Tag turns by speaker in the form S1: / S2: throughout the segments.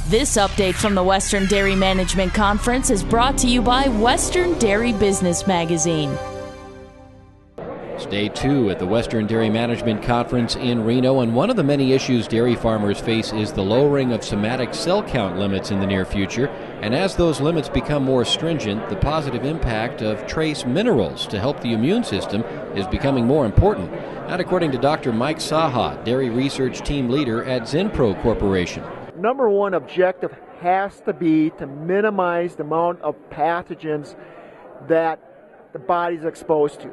S1: This update from the Western Dairy Management Conference is brought to you by Western Dairy Business Magazine.
S2: It's day 2 at the Western Dairy Management Conference in Reno, and one of the many issues dairy farmers face is the lowering of somatic cell count limits in the near future. And as those limits become more stringent, the positive impact of trace minerals to help the immune system is becoming more important. That according to Dr. Mike Saha, Dairy Research Team Leader at Zinpro Corporation.
S3: Number one objective has to be to minimize the amount of pathogens that the body's exposed to.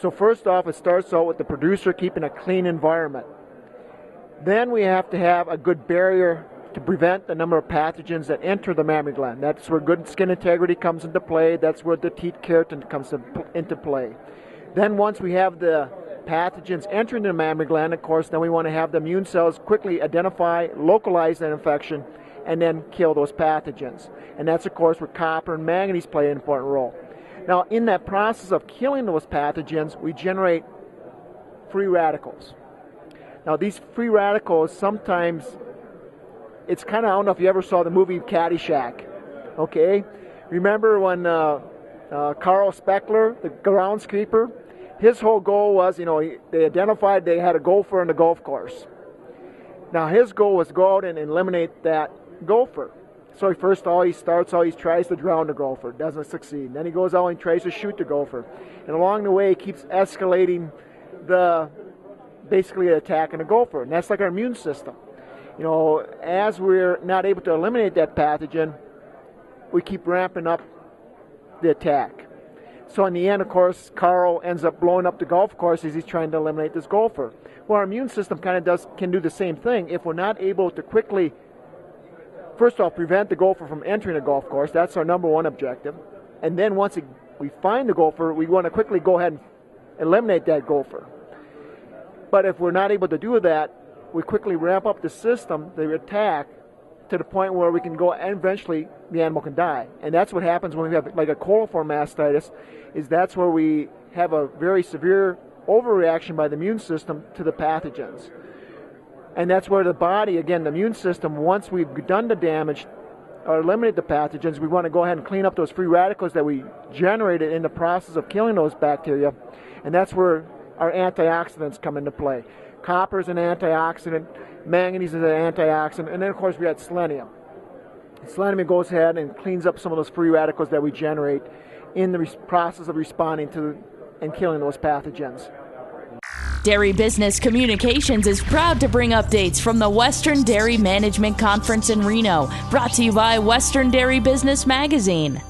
S3: So first off, it starts out with the producer keeping a clean environment. Then we have to have a good barrier to prevent the number of pathogens that enter the mammary gland. That's where good skin integrity comes into play. That's where the teat keratin comes into play. Then once we have the pathogens entering the mammary gland, of course, then we want to have the immune cells quickly identify, localize that infection, and then kill those pathogens. And that's, of course, where copper and manganese play an important role. Now, in that process of killing those pathogens, we generate free radicals. Now, these free radicals, sometimes, it's kind of, I don't know if you ever saw the movie Caddyshack, okay? Remember when Carl Speckler, the groundskeeper, his whole goal was, they identified they had a gopher on the golf course. Now, his goal was to go out and eliminate that gopher. So he tries to drown the gopher, doesn't succeed. Then he goes out and tries to shoot the gopher. And along the way, he keeps escalating basically attacking the gopher. And that's like our immune system. As we're not able to eliminate that pathogen, we keep ramping up the attack. So in the end, of course, Carl ends up blowing up the golf course as he's trying to eliminate this gopher. Well, our immune system can do the same thing. If we're not able to quickly, first off, prevent the gopher from entering a golf course, that's our number one objective. And then once we find the gopher, we want to quickly go ahead and eliminate that gopher. But if we're not able to do that, we quickly ramp up the system, the attack, to the point where we can go and eventually the animal can die. And that's what happens when we have like a coliform mastitis, is that's where we have a very severe overreaction by the immune system to the pathogens. And that's where the body, again, the immune system, once we've done the damage or eliminated the pathogens, we want to go ahead and clean up those free radicals that we generated in the process of killing those bacteria. And that's where our antioxidants come into play. Copper is an antioxidant, manganese is an antioxidant, and then of course we had selenium. Selenium goes ahead and cleans up some of those free radicals that we generate in the process of responding to and killing those pathogens.
S1: Dairy Business Communications is proud to bring updates from the Western Dairy Management Conference in Reno, brought to you by Western Dairy Business Magazine.